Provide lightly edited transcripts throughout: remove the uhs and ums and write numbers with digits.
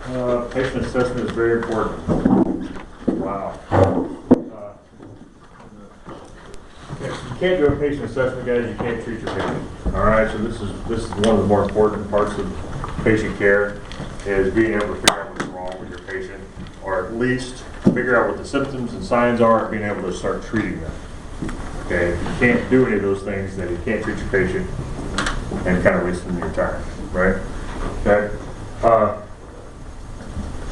Patient assessment is very important. Wow. You can't do a patient assessment, guys. You can't treat your patient. All right. So this is one of the more important parts of patient care is being able to figure out what's wrong with your patient, or at least figure out what the symptoms and signs are, and being able to start treating them. Okay. If you can't do any of those things, then you can't treat your patient, and kind of wasting your time, right? Okay.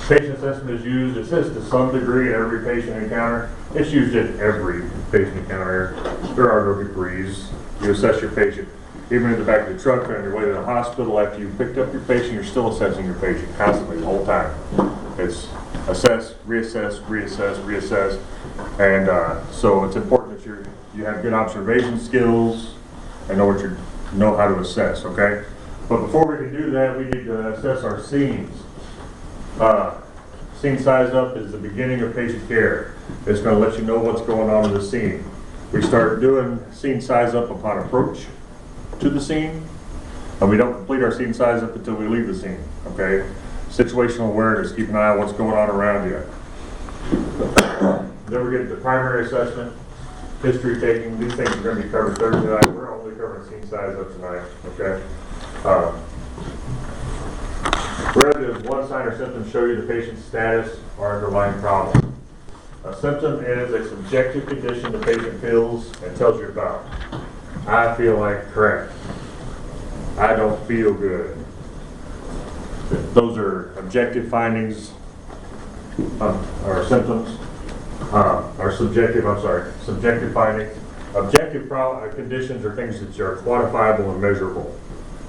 Patient assessment is used, it says to some degree, at every patient encounter. It's used at every patient encounter. There are no degrees. You assess your patient. Even in the back of the truck, on your way to the hospital, after you've picked up your patient, you're still assessing your patient constantly the whole time. It's assess, reassess, reassess, reassess. And so it's important that you have good observation skills and know how to assess, okay? But before we can do that, we need to assess our scenes. Scene size up is the beginning of patient care. It's going to let you know what's going on in the scene. We start doing scene size up upon approach to the scene, and we don't complete our scene size up until we leave the scene, okay? Situational awareness, keep an eye on what's going on around you. Then we get to primary assessment, history taking. These things are going to be covered Thursday night. We're only covering scene size up tonight, okay? Where does one sign or symptom show you the patient's status or underlying problem? A symptom is a subjective condition the patient feels and tells you about. I feel like crap. I don't feel good. Those are objective findings, or symptoms, or subjective findings. Objective conditions are things that are quantifiable and measurable.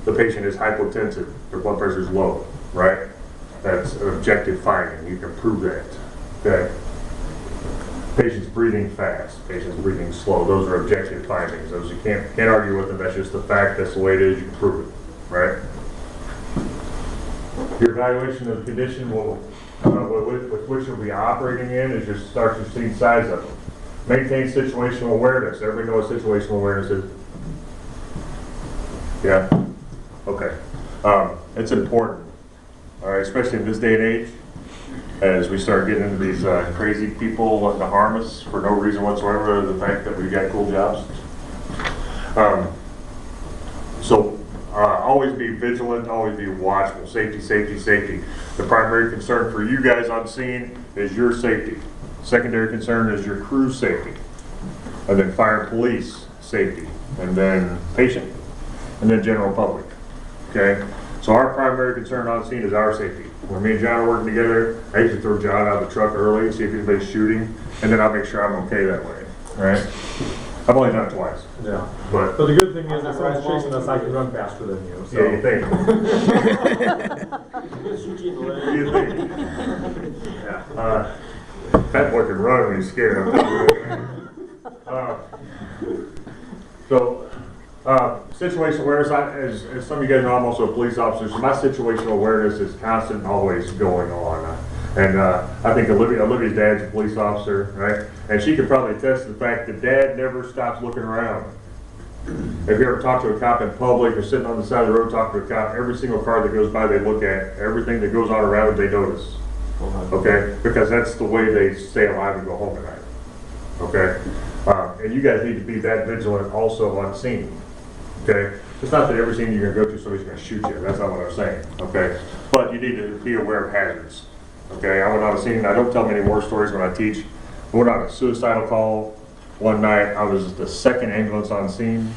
The patient is hypotensive, their blood pressure is low, right? That's an objective finding. You can prove that. Okay. Patient's breathing fast, patient's breathing slow. Those are objective findings. Those you can't argue with them. That's just the fact. That's the way it is. You can prove it, right? Your evaluation of the condition with which you'll be operating in is just start your scene size up. Maintain situational awareness. Everybody know what situational awareness is? Yeah. Okay. It's important. All right, especially in this day and age, as we start getting into these crazy people wanting to harm us for no reason whatsoever, the fact that we've got cool jobs. Always be vigilant, always be watchful. Safety, safety, safety. The primary concern for you guys on scene is your safety. Secondary concern is your crew's safety. And then fire and police safety. And then patient. And then general public. Okay? So our primary concern on scene is our safety. When me and John are working together, I usually throw John out of the truck early, see if anybody's shooting, and then I'll make sure I'm okay that way. Right? I've only done it twice. Yeah. But the good thing is, if someone's chasing us, I can run faster than you. So. Yeah, you think. You think. Yeah. That boy can run when he's scared. Situational awareness, as some of you guys know, I'm also a police officer, so my situational awareness is constant, always going on. And I think Olivia's dad's a police officer, right? And she could probably attest to the fact that Dad never stops looking around. If you ever talk to a cop in public or sitting on the side of the road talking to a cop, every single car that goes by they look at, everything that goes on around them they notice. Okay? Because that's the way they stay alive and go home at night. Okay? And you guys need to be that vigilant also on scene. Okay? It's not that every scene you're going to go to somebody's going to shoot you. That's not what I'm saying. Okay? But you need to be aware of hazards. Okay? I went on a scene. I don't tell many war stories when I teach. I went on a suicidal call one night. I was the second ambulance on scene.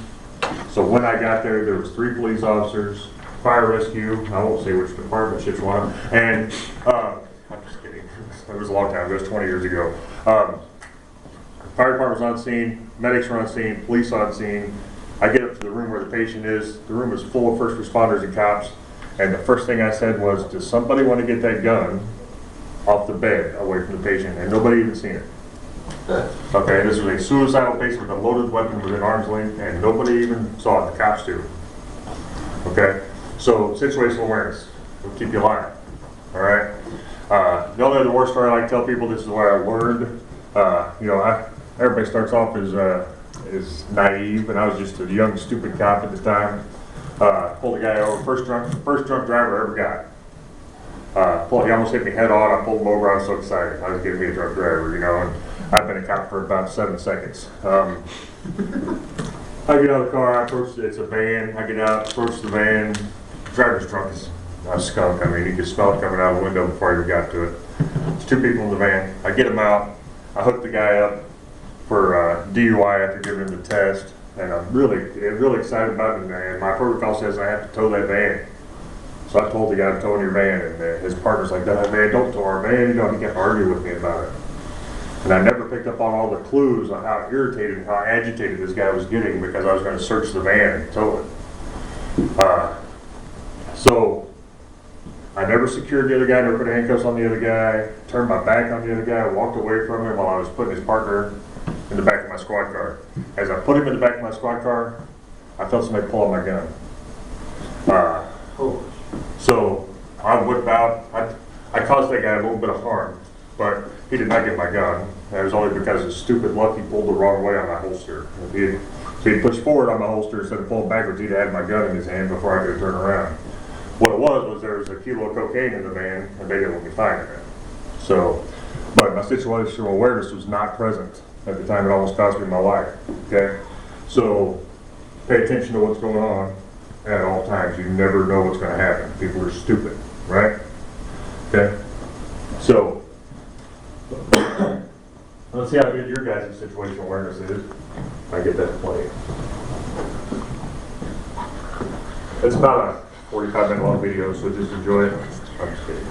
So when I got there, there was 3 police officers, fire rescue. I won't say which department, shit's one, and I'm just kidding. It was a long time ago. It was 20 years ago. Fire department was on scene, medics were on scene, police on scene. I get up to the room where the patient is. The room is full of first responders and cops. And the first thing I said was, does somebody want to get that gun off the bed away from the patient? And nobody even seen it. Okay, this was a suicidal patient with a loaded weapon within arm's length, and nobody even saw it. The cops do. Okay, so situational awareness will keep you alive. All right. The only other war story I like to tell people, this is what I learned. Everybody starts off as naive, and I was just a young, stupid cop at the time. Pulled a guy over, first drunk driver I ever got. he almost hit me head on. I pulled him over. I was so excited. I was getting me a drunk driver, you know. And I've been a cop for about 7 seconds. I get out of the car. I approach. It's a van. I get out, approach the van. Driver's drunk as a skunk. I mean, you could smell it coming out of the window before I even got to it. There's 2 people in the van. I get him out. I hook the guy up for DUI after giving him the test, and I'm really excited about it. And my protocol says I have to tow that van. So I told the guy I'm towing your van, and his partner's like, "Man, don't tow our van." You know, he kept arguing with me about it. And I never picked up on all the clues on how irritated and how agitated this guy was getting because I was going to search the van and tow it. So I never secured the other guy, never put handcuffs on the other guy, turned my back on the other guy, walked away from him while I was putting his partner in the back of my squad car. As I put him in the back of my squad car, I felt somebody pull on my gun. So I whipped out. I caused that guy a little bit of harm, but he did not get my gun. That was only because his stupid luck he pulled the wrong way on my holster. So he pushed forward on my holster instead of pulling backwards. He'd had my gun in his hand before I could turn around. What it was there was a kilo of cocaine in the van, and they didn't let me find it. So, but my situational awareness was not present at the time. It almost cost me my life. Okay, so pay attention to what's going on at all times. You never know what's going to happen. People are stupid, right? Okay, so let's see how good your guys' situational awareness is. I get that play. It's about a 45-minute long video, so just enjoy it. I'm just kidding.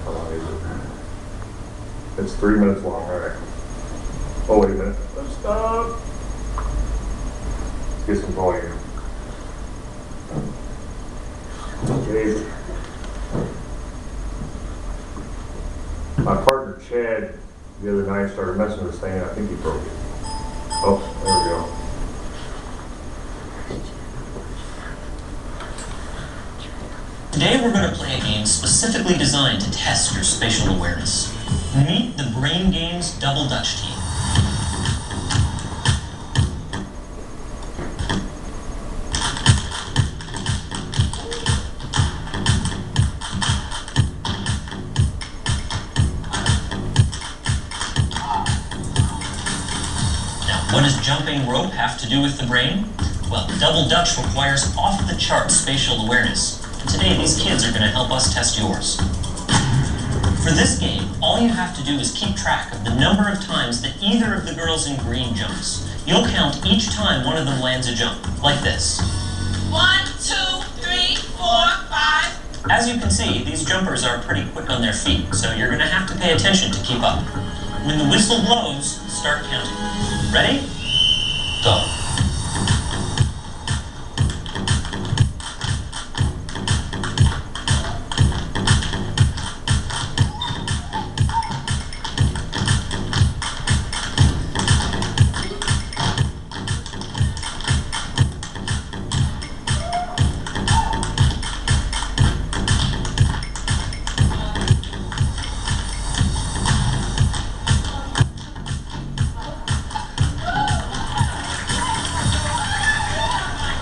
How long is it? It's 3 minutes long, all right. Oh, wait a minute. Let's stop. Let's get some volume. Okay. My partner, Chad, the other night started messing with this thing, and I think he broke it. Oh, there we go. Today we're going to play a game specifically designed to test your spatial awareness. Meet the Brain Games Double Dutch team. Now, what does jumping rope have to do with the brain? Well, Double Dutch requires off-the-chart spatial awareness. Today, these kids are going to help us test yours. For this game, all you have to do is keep track of the number of times that either of the girls in green jumps. You'll count each time one of them lands a jump, like this. 1, 2, 3, 4, 5. As you can see, these jumpers are pretty quick on their feet, so you're going to have to pay attention to keep up. When the whistle blows, start counting. Ready? Go.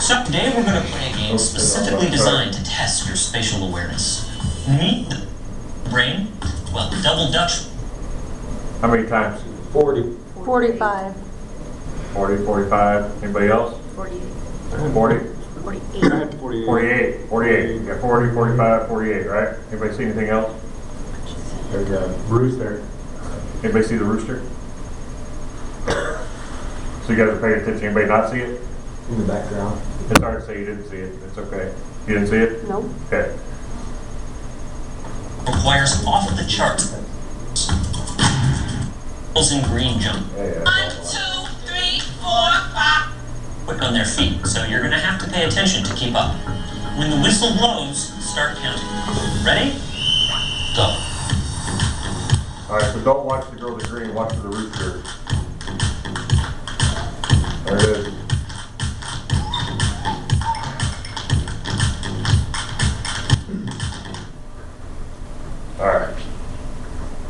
So today we're going to play a game specifically designed to test your spatial awareness. Meet the brain, well, Double Dutch. How many times? 40. 45. 40, 45. Anybody else? 48. 40? 48. 48. 48. You got 40, 45, 48, right? Anybody see anything else? There's a rooster. Anybody see the rooster? So you guys are paying attention. Anybody not see it? In the background. It's hard to say you didn't see it. It's okay. You didn't see it? No. Okay. Requires off-the-chart. Girls in green jump. 1, 2, 3, 4, 5. Quick on their feet, so you're going to have to pay attention to keep up. When the whistle blows, start counting. Ready? Go. All right, so don't watch the girl in green. Watch for the rooster. There it is. All right.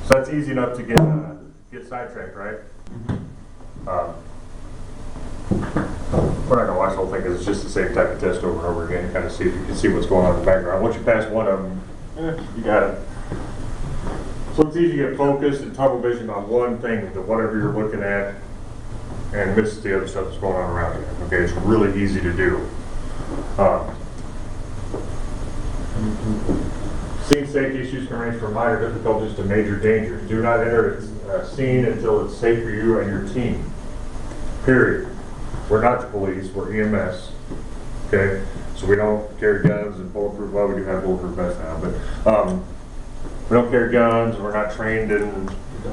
So that's easy enough to get sidetracked, right? we're not gonna watch the whole thing, because it's just the same type of test over and over again, kind of see if you can see what's going on in the background. Once you pass one of them, you got it. So it's easy to get focused and tunnel vision on one thing, that whatever you're looking at, and miss the other stuff that's going on around you. Okay, it's really easy to do. Scene safety issues can range from minor difficulties to major dangers. Do not enter a scene until it's safe for you and your team. Period. We're not the police, we're EMS. Okay? So we don't carry guns and bulletproof, well, we do have bulletproof vests now, but we don't carry guns, we're not trained in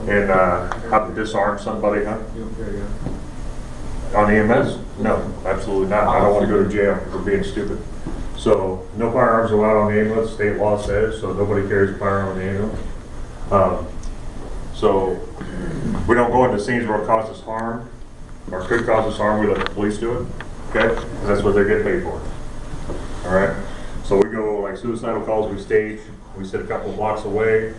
how to disarm somebody, huh? You don't carry a gun. On EMS? No, absolutely not. I don't want to go to jail for being stupid. So, no firearms allowed on the ambulance, state law says, so nobody carries a firearm on the ambulance. So, we don't go into scenes where it causes harm, or could cause us harm, we let the police do it, okay? Because that's what they're getting paid for. All right? So we go, like suicidal calls, we stage, we sit a couple of blocks away,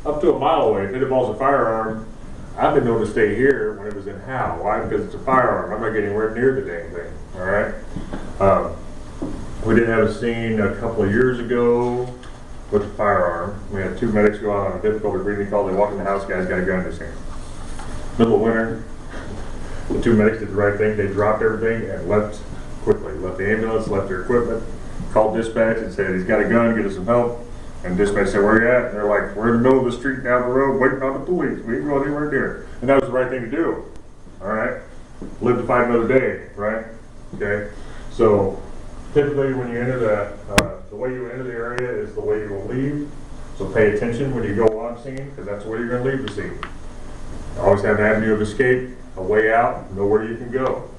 up to a mile away. If it involves a firearm, I've been known to stay here when it was in Howe. Why? Because it's a firearm. I'm not getting anywhere near the dang thing. All right. We did have a scene a couple of years ago with a firearm. We had 2 medics go out on a difficulty breathing call. They walk in the house. Guy's got a gun in his hand. Middle of winter. The 2 medics did the right thing. They dropped everything and left quickly. Left the ambulance. Left their equipment. Called dispatch and said he's got a gun. Get us some help. And dispatch said, where you at? And they're like, we're in the middle of the street down the road waiting on the police. We ain't going anywhere near. And that was the right thing to do. All right? Live to fight another day, right? Okay? So typically when you enter the way you enter the area is the way you will leave. So pay attention when you go on scene, because that's the way you're going to leave the scene. Always have an avenue of escape, a way out, know where you can go.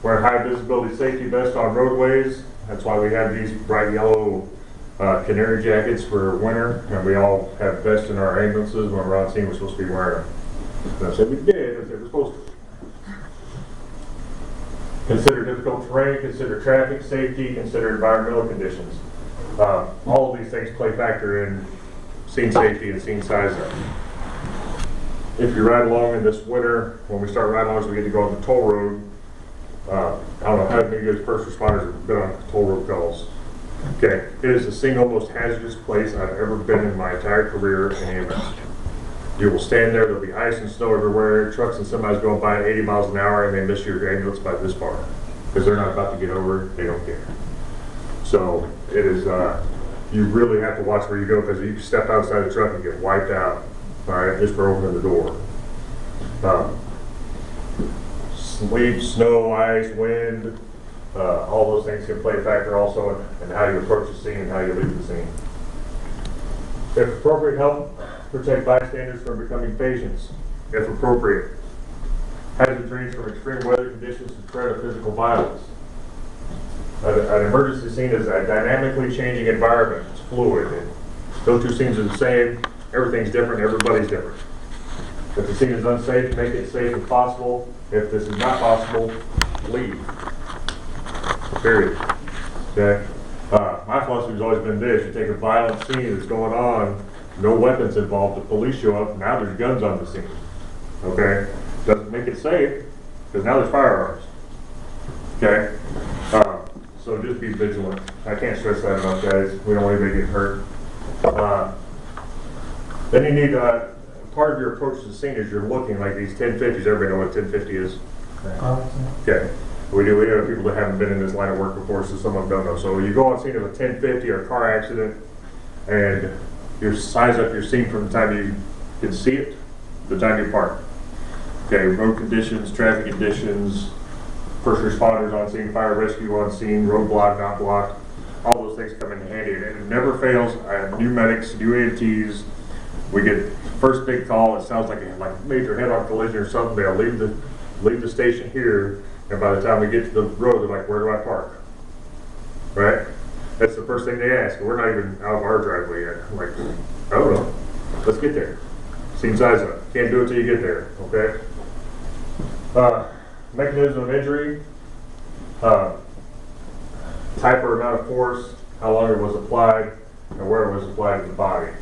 Wear high visibility safety vests on roadways. That's why we have these bright yellow canary jackets for winter, and we all have vests in our ambulances. When we're on scene, we're supposed to be wearing them. And I said we did. I said we're supposed to. Consider difficult terrain, consider traffic safety, consider environmental conditions. All of these things play factor in scene safety and scene size up. If you ride along in this winter, when we start riding along, we get to go on the toll road. I don't know how many of you first responders have been on toll road calls. Okay, it is the single most hazardous place I've ever been in my entire career in EMS. You will stand there, there'll be ice and snow everywhere, trucks and semis going by at 80 miles an hour, and they miss your ambulance by this far. Because they're not about to get over it, they don't care. So, it is, you really have to watch where you go, because you step outside the truck and get wiped out, alright, just for opening the door. Sleet, snow, ice, wind, all those things can play a factor also in how you approach the scene and how you leave the scene. If appropriate, help protect bystanders from becoming patients. If appropriate. Hazards range from extreme weather conditions to threat of physical violence. An emergency scene is a dynamically changing environment. It's fluid. No 2 scenes are the same. Everything's different. Everybody's different. If the scene is unsafe, make it safe if possible. If this is not possible, leave. Period. Okay? My philosophy has always been this: you take a violent scene that's going on, no weapons involved, the police show up, now there's guns on the scene. Okay? Doesn't make it safe, because now there's firearms. Okay? So just be vigilant. I can't stress that enough, guys. We don't want anybody getting hurt. Then you need, part of your approach to the scene is you're looking like these 1050s. Everybody know what 1050 is? Okay. We have people that haven't been in this line of work before, so some of them don't know. So you go on scene of a 1050 or a car accident, and you size up your scene from the time you can see it to the time you park. Okay, road conditions, traffic conditions, first responders on scene, fire rescue on scene, roadblock, not blocked. All those things come in handy, and it never fails. I have new medics, new AMTs. We get first big call. It sounds like a major head-on collision or something. They'll leave the station here. And by the time we get to the road, they're like, where do I park? Right? That's the first thing they ask. We're not even out of our driveway yet. I'm like, I don't know. Let's get there. Scene size up. Can't do it till you get there, okay? Mechanism of injury, type or amount of force, how long it was applied, and where it was applied to the body.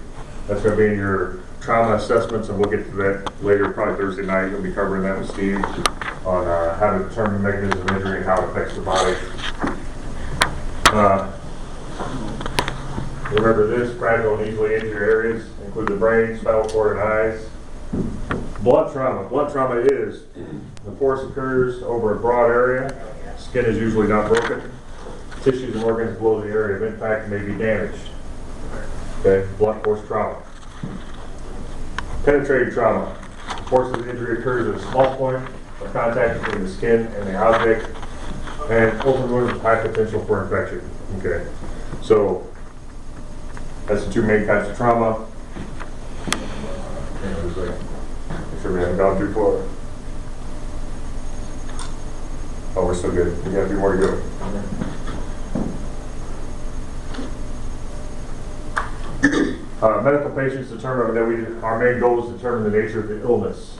That's going to be in your trauma assessments, and we'll get to that later, probably Thursday night. You'll be covering that with Steve. on how to determine mechanism of injury and how it affects the body. Remember this, fragile and easily injured areas include the brain, spinal cord, and eyes. Blood trauma. Blood trauma is the force occurs over a broad area. Skin is usually not broken. Tissues and organs below the area of impact may be damaged. Okay, blunt force trauma. Penetrating trauma. The force of the injury occurs at a small point of contact between the skin and the object, and ultimately with high potential for infection. Okay, so that's the two main types of trauma. Make sure we haven't gone too far. Oh, we're still good. We got a few more to go. Medical patients determine that our main goal is to determine the nature of the illness.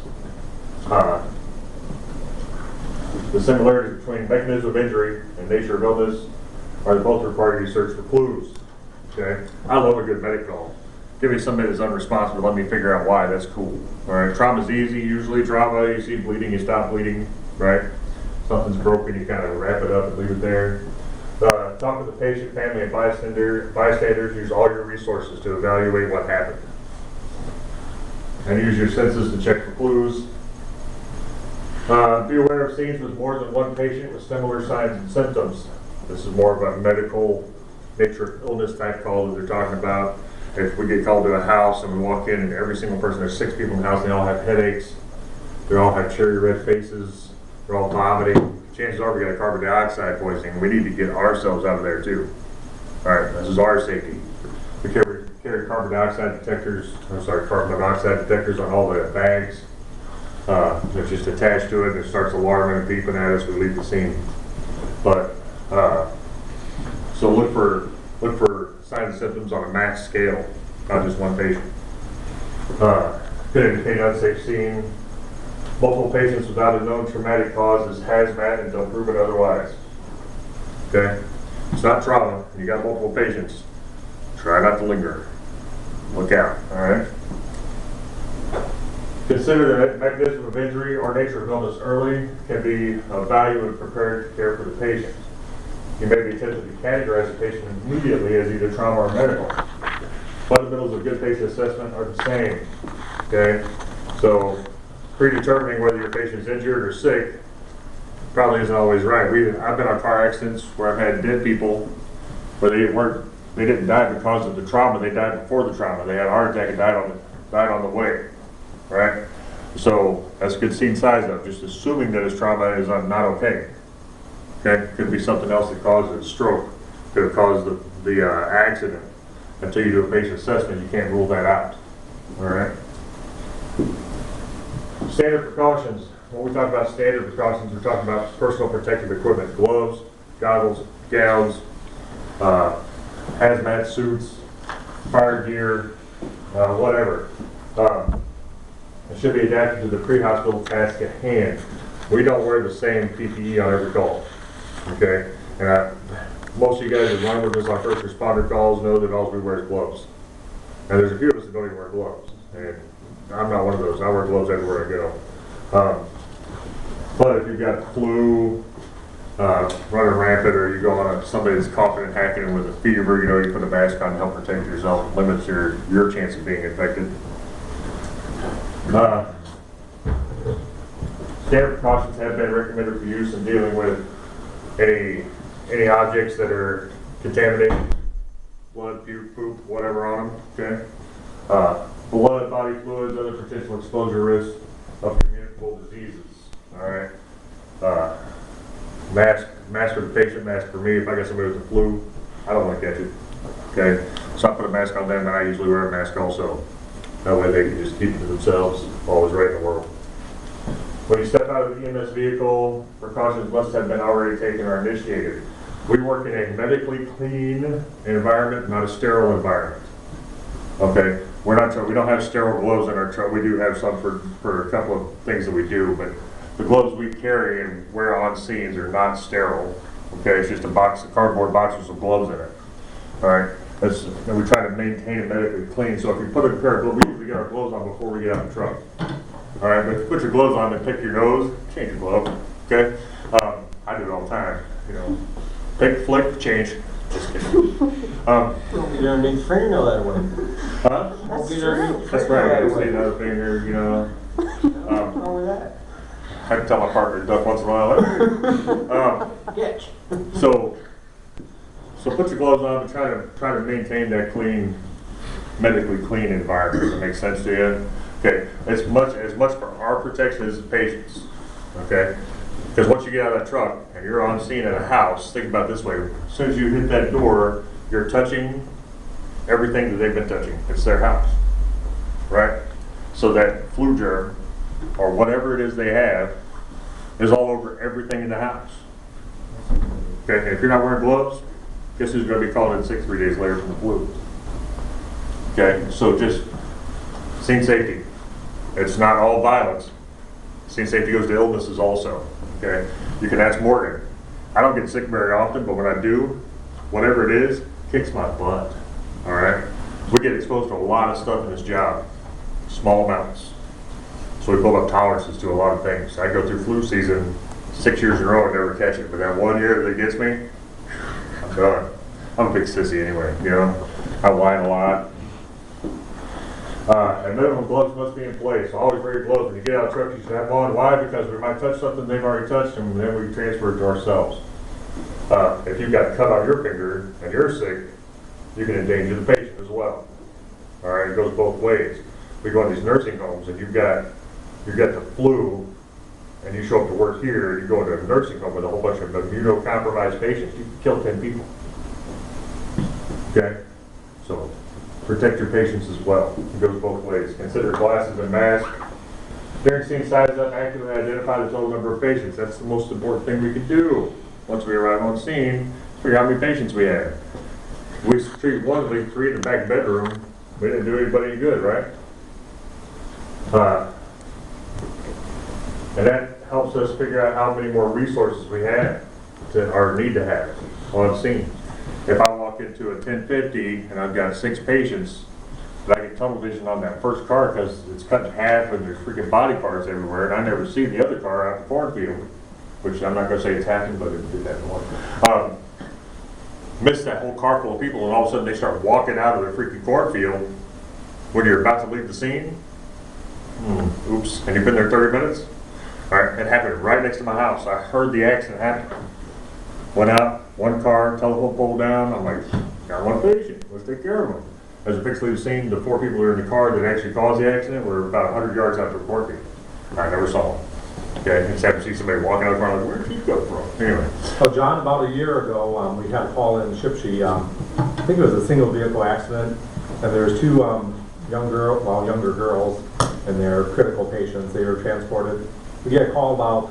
The similarities between mechanism of injury and nature of illness are both required you search for clues. Okay, I love a good medic call. Give me somebody that's unresponsive, let me figure out why. That's cool. All right, trauma's easy. Usually, trauma, you see bleeding, you stop bleeding. Right, something's broken, you kind of wrap it up and leave it there. Talk with the patient, family, and bystanders. Use all your resources to evaluate what happened. And use your senses to check for clues. Be aware of scenes with more than one patient with similar signs and symptoms. This is more of a medical nature of illness type call that they're talking about. If we get called to a house and we walk in and every single person, there's 6 people in the house, and they all have headaches, they all have cherry red faces, they're all vomiting, chances are we got a carbon dioxide poisoning. We need to get ourselves out of there too. All right, this is our safety. We carry carbon monoxide detectors on all the bags. They're just attached to it. It starts alarming and beeping at us. We leave the scene. But so look for signs and symptoms on a mass scale, not just one patient. Could indicate unsafe scene. Multiple patients without a known traumatic cause is hazmat until proven otherwise. Okay? It's not trauma. You got multiple patients. Try not to linger. Look out, all right? Consider the mechanism of injury or nature of illness early can be of value in preparing to care for the patient. You may be tempted to categorize the patient immediately as either trauma or medical. Fundamentals of good patient assessment are the same. Okay? So predetermining whether your patient is injured or sick probably isn't always right. I've been on car accidents where I've had dead people where they didn't die because of the trauma, they died before the trauma. They had a heart attack and died on the way. Right? So that's a good scene size up. Just assuming that his trauma is not okay. Okay? Could be something else that caused a stroke. Could have caused the accident. Until you do a patient assessment, you can't rule that out. All right? Standard precautions. When we talk about standard precautions, we're talking about personal protective equipment. Gloves, goggles, gowns, hazmat suits, fire gear, whatever. It should be adapted to the pre-hospital task at hand. We don't wear the same PPE on every call. Okay? And most of you guys that run with us on first responder calls know that all we wear is gloves. And there's a few of us that don't even wear gloves. And I'm not one of those. I wear gloves everywhere I go. But if you've got flu, running rampant, or you go on somebody that's coughing and hacking with a fever, you put a mask on to help protect yourself, limits your chance of being infected. Standard precautions have been recommended for use in dealing with any objects that are contaminated, blood, puke, poop, whatever on them. Okay. Blood, body fluids, other potential exposure risks of communicable diseases. All right. Mask for the patient, mask for me. If I got somebody with the flu, I don't want to catch it. Okay. So I put a mask on them, and I usually wear a mask also. That way they can just keep it to themselves, always right in the world. When you step out of the EMS vehicle, precautions must have been already taken or initiated. We work in a medically clean environment, not a sterile environment. Okay, we don't have sterile gloves in our truck. We do have some for a couple of things that we do, but the gloves we carry and wear on scenes are not sterile. Okay, it's just a cardboard box with some gloves in it. All right, and we try to maintain it medically clean. So if you put a pair of gloves, we usually get our gloves on before we get out of the truck. All right, but put your gloves on and pick your nose, change your glove, okay? I do it all the time, you know. Pick, flick, change. Just kidding. Don't get underneath fingernail that way. Huh? Don't get underneath That's right, I fingernail gotta see that way. another finger, you know. What's wrong with that? I have to tell my partner to duck once in a while. Getch. So put your gloves on and try to maintain that clean, medically clean environment. Does that make sense to you? Okay, as much for our protection as the patient's. Okay, because once you get out of that truck and you're on scene at a house, think about it this way: as soon as you hit that door, you're touching everything that they've been touching. It's their house, right? So that flu germ or whatever it is they have is all over everything in the house. Okay, and if you're not wearing gloves, guess who's going to be called in sick 3 days later from the flu? Okay, so just scene safety. It's not all violence. Scene safety goes to illnesses also. Okay, you can ask Morgan. I don't get sick very often, but when I do, whatever it is, kicks my butt. All right, we get exposed to a lot of stuff in this job, small amounts. So we build up tolerances to a lot of things. I go through flu season 6 years in a row and never catch it, but that 1 year that gets me, I'm done. I'm a big sissy anyway, you know. I whine a lot. And minimum gloves must be in place. Always wear your gloves when you get out of the truck. You should have on. Why? Because we might touch something they've already touched, and then we transfer it to ourselves. If you've got a cut on your finger and you're sick, you can endanger the patient as well. All right, it goes both ways. We go to these nursing homes, and you've got the flu, and you show up to work here, and you go into a nursing home with a whole bunch of immunocompromised patients. You can kill 10 people. Okay, so protect your patients as well. It goes both ways. Consider glasses and masks. During scene size up, accurately identify the total number of patients. That's the most important thing we can do. Once we arrive on scene, figure out how many patients we have. We treat one, leave 3 in the back bedroom. We didn't do anybody any good, right? And that helps us figure out how many more resources we have or need to have on scene. If I walk into a 1050 and I've got 6 patients, but I get tunnel vision on that first car because it's cut in half and there's freaking body parts everywhere, and I never see the other car out the cornfield, which I'm not going to say it's happened, but it did happen once. Miss that whole car full of people, and all of a sudden they start walking out of the freaking cornfield when you're about to leave the scene. Oops, and you've been there 30 minutes? All right, it happened right next to my house. I heard the accident happen. Went out, one car, telephone pole down. I'm like, got one patient, let's take care of him. As we fixed to leave the scene, the 4 people who were in the car that actually caused the accident were about 100 yards out to the cornfield. I never saw them. Okay, just happened to see somebody walking out the car, like, where did he go from? Anyway. Oh, John, about a year ago, we had a call in Shipshe. I think it was a single vehicle accident, and there was 2 younger girls, and they're critical patients. They were transported. We get a call about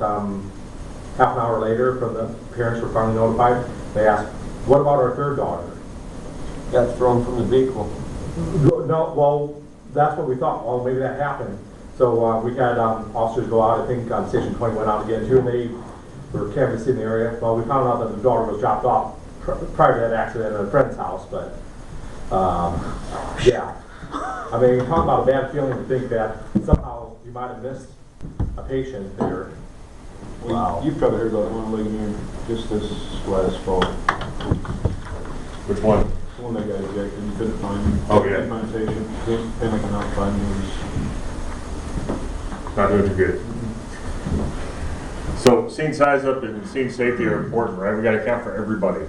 half an hour later from the parents were finally notified. They asked, what about our 3rd daughter? Got thrown from the vehicle. No, well, that's what we thought. Well, maybe that happened. So we had officers go out. I think Station 20 went out again too, and they were canvassing the area. Well, we found out that the daughter was dropped off prior to that accident at a friend's house, but yeah. I mean, talk about a bad feeling to think that somehow you might have missed a patient there. Wow. You've probably heard about one lady here just this last fall. Which one? The one that got ejected, you couldn't find him. Oh, yeah. Couldn't find a patient, panicking not finding him. Not doing too good. So scene size up and scene safety are important, right? We got to account for everybody.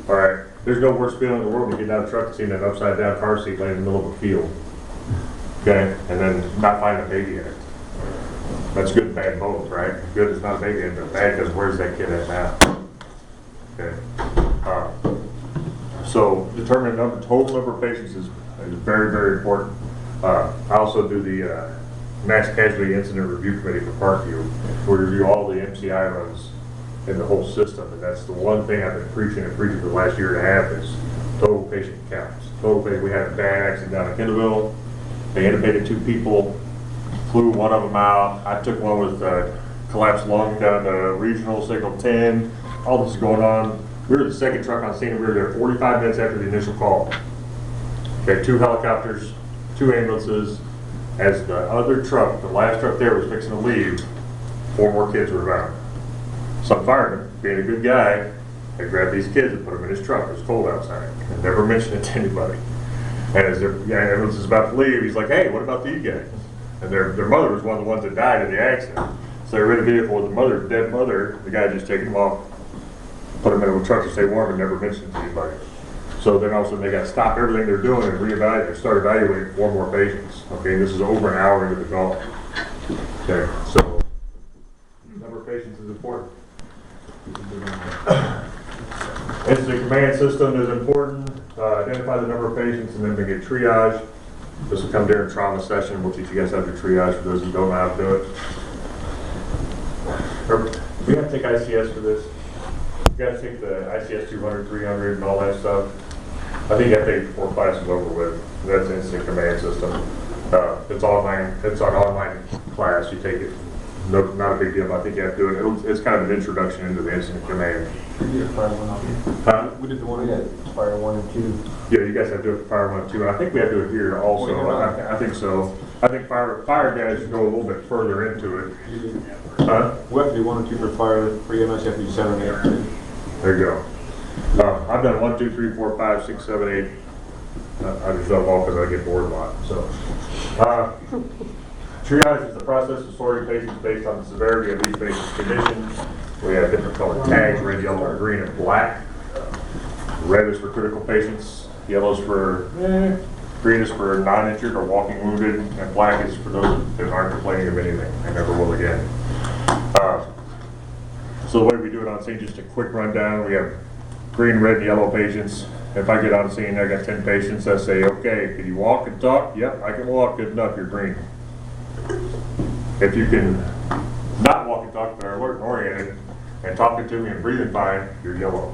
All right. There's no worse feeling in the world than getting out of the truck and seeing that upside down car seat laying in the middle of a field. Okay, and then not finding a baby in it. That's good and bad both, right? Good is not a baby in it, but bad because where's that kid at now? Okay. So determining total number of patients is very, very important. I also do the Mass Casualty Incident Review Committee for Parkview. We review all the MCI runs in the whole system, and that's the one thing I've been preaching for the last year and a half is total patient counts. Total patient. We had a bad accident down in Kendallville. They intubated 2 people, flew one of them out. I took one with collapsed lung down to regional signal 10. All this is going on. We were the 2nd truck on scene. We were there 45 minutes after the initial call. Okay, 2 helicopters, 2 ambulances, As the other truck, the last truck there was fixing to leave, 4 more kids were around. Some fireman, being a good guy, had grabbed these kids and put them in his truck. It was cold outside, and never mentioned it to anybody. And as everyone was about to leave, he's like, "Hey, what about these guys?" And their mother was one of the ones that died in the accident. So they were in a vehicle with the mother, dead mother. The guy just taken them off, put them in a truck to stay warm, and never mentioned it to anybody. So then all of a sudden they got to stop everything they're doing and reevaluate and start evaluating 4 more patients. Okay, this is over an hour into the call. Okay, so number of patients is important. Incident command system is important. Identify the number of patients and then we get triage. This will come during trauma session. We'll teach you guys how to do triage for those who don't know how to do it. We have to take ICS for this. You got to take the ICS 200, 300, and all that stuff. I think you have to take 4 classes over with. That's the incident command system. It's online. It's an online class. You take it. No, not a big deal. I think you have to do it. It's kind of an introduction into the incident command. We did fire 1 on Huh? We did the one at fire 1 and 2. Yeah, you guys have to do it for fire 1 too, and I think we have to do it here also. I think so. I think fire guys should go a little bit further into it. Huh? We have to do 1 and 2 for fire. For EMS, you have to do 7 and 8 too. There you go. I've done 1, 2, 3, 4, 5, 6, 7, 8. I just don't all because I get bored a lot. So, triage is the process of sorting patients based on the severity of each patient's condition. We have different colored tags: red, yellow, green, and black. Red is for critical patients. Yellow is for green is for non-injured or walking wounded, and black is for those that aren't complaining of anything and never will again. So the way we do it on scene, just a quick rundown. We have green, red, and yellow patients. If I get on scene, I got 10 patients. I say, "Okay, can you walk and talk?" "Yep, I can walk." "Good enough, you're green." If you can not walk and talk, but are alert and oriented, and talking to me and breathing fine, you're yellow.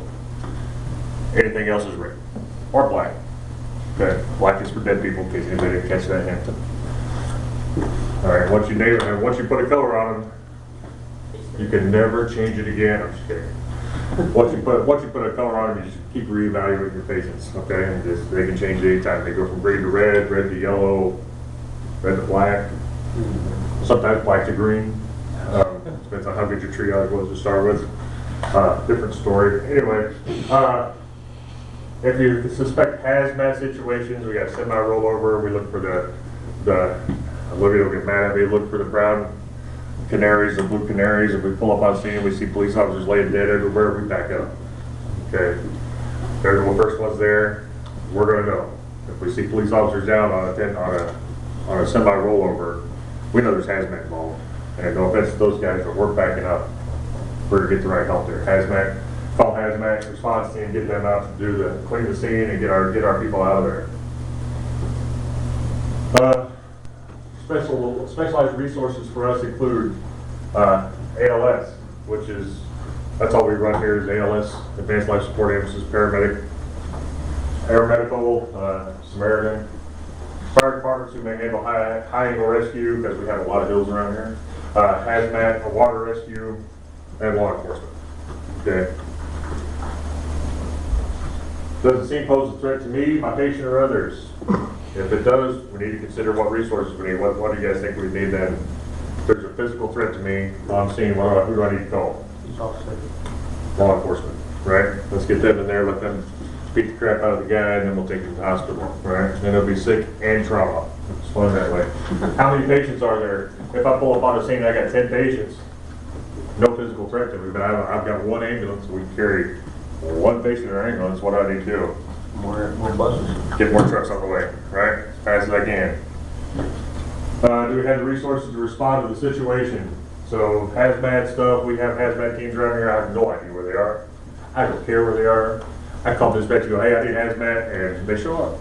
Anything else is red or black. Okay, black is for dead people, in case anybody didn't catch that hint. All right, once you put a color on them, you can never change it again. I'm just kidding. Once you put a color on them, you just keep reevaluating your patients. Okay, and they can change at any time. They go from green to red, red to yellow, red to black. Sometimes black to green. Depends on how good your triage was to start with. Different story. Anyway, if you suspect hazmat situations, we got semi-rollover. We look for the Olivia will get mad at me. Look for the brown canaries, the blue canaries. If we pull up on scene, we see police officers laying dead everywhere, we back up. Okay, they're the first ones there. We're gonna go. If we see police officers down on a semi-rollover, we know there's hazmat involved. And no offense to those guys, but we're backing up. We're to get the right help there. Hazmat, call hazmat response team, get them out to clean the scene and get our people out of there. Specialized resources for us include ALS, which is, that's all we run here is ALS, Advanced Life Support Ambulances, paramedical, Samaritan. Fire departments who may handle high angle rescue, because we have a lot of hills around here. Hazmat, water rescue, and law enforcement. Okay. Does the scene pose a threat to me, my patient, or others? If it does, we need to consider what resources we need. What do you guys think we need then? If there's a physical threat to me on scene, who do I need to call? Law enforcement, right? Let's get them in there, let them beat the crap out of the guy, and then we'll take him to the hospital, right? And then he'll be sick and trauma. It's fun that way. How many patients are there? If I pull up on a scene, I got 10 patients. No physical threat to me, but I've got 1 ambulance. We carry 1 patient in our ambulance. What do I need to do? More buses. Get more trucks on the way, right? As fast as I can. Do we have the resources to respond to the situation? So hazmat stuff, we have hazmat teams around here. I have no idea where they are. I don't care where they are. I call dispatch and go, "Hey, I need hazmat," and they show up.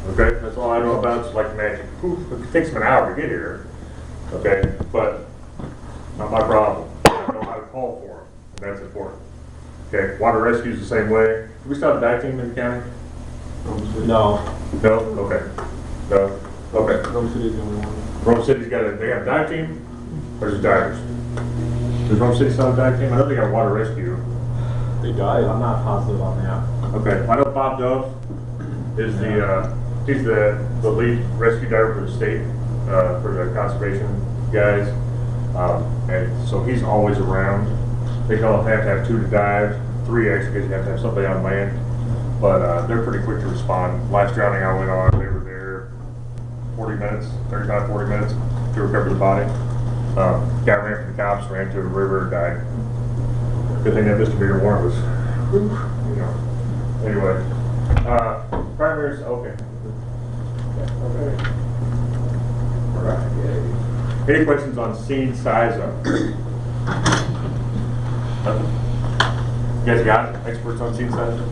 Okay, that's all I know about. It's like magic. Oof, it takes them an hour to get here. Okay, but not my problem. I know how to call for them, and that's important. Okay, water rescue is the same way. Do we still have a dive team in the county? No. No? Okay. No? Okay. Rome City's the only one. Rome City's they have a dive team? Or just divers? Does Rome City still have a dive team? I know they got water rescue. They died. I'm not positive on that. Okay. I know Bob Dove is he's the lead rescue diver for the state. for the conservation guys. And so he's always around. They don't have to have 2 to dive, 3 actually, because you have to have somebody on land. But they're pretty quick to respond. Last drowning I went on, they were there 40 minutes, 35, 40 minutes to recover the body. Guy ran from the cops, ran to a river, died. Good thing that misdemeanor warrant was, you know. Anyway, primaries, okay. Okay. All right. Any questions on scene size up? Nothing? You guys got it? Experts on scene size up?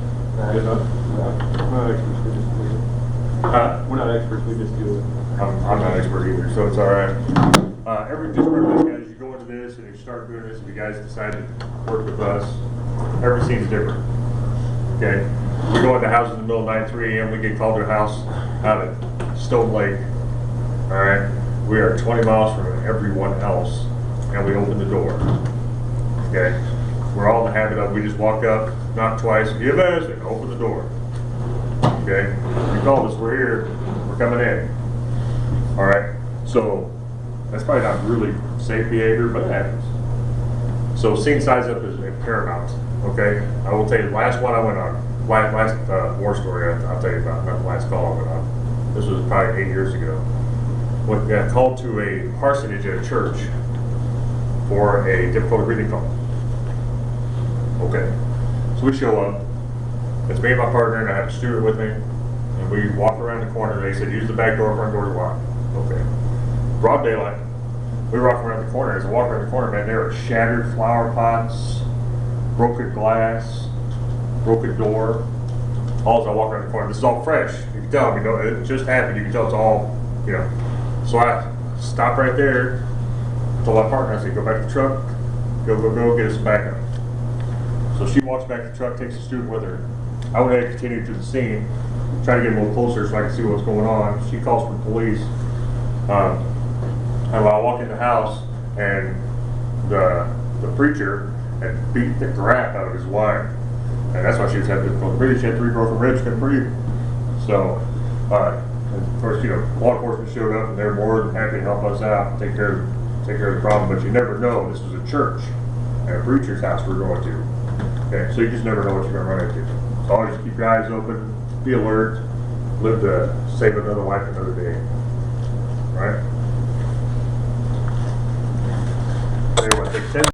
Good enough? We're not experts, we just do it. We're not experts, we just do it. I'm not an expert either, so it's all right. Just remember this, guys, you go into this and you start doing this, if you guys decide to work with us, every scene's different. Okay? We go into houses in the middle of the night, 3 a.m., we get called to a house out at Stone Lake. All right? We are 20 miles from everyone else, and we open the door. Okay? We're all in the habit of, we just walk up, knock twice, EMS, and open the door. Okay? You called us, we're here, we're coming in. All right? So, that's probably not really safe behavior, but it happens. So scene size up is paramount, okay? I will tell you, the last one I went on, last war story I'll tell you about, not the last call I went on. This was probably 8 years ago. When we got called to a parsonage at a church for a difficult breathing call. Okay, so we show up. It's me and my partner, and I have a steward with me. And we walk around the corner. They said, use the back door, front door's locked. Okay. Broad daylight. We walk around the corner. As I walk around the corner, man, there are shattered flower pots, broken glass, broken door. All as I walk around the corner. This is all fresh. You can tell, it just happened. You can tell it's all, So I stop right there, told my partner, I said, go back to the truck, go, get us some backup. So she walks back to the truck, takes the student with her. I went ahead and continued to the scene, trying to get a little closer so I could see what's going on. She calls for the police. And while I walk in the house, and the preacher had beat the crap out of his wife. And that's why she was having difficulty breathing. She had 3 broken ribs, couldn't breathe. So, of course, law enforcement showed up, and they're more than happy to help us out and take care of the problem. But you never know. This was a church and a preacher's house we're going to. Okay, so you just never know what you're going to run into. So always keep your eyes open, be alert, live to save another life another day. Right?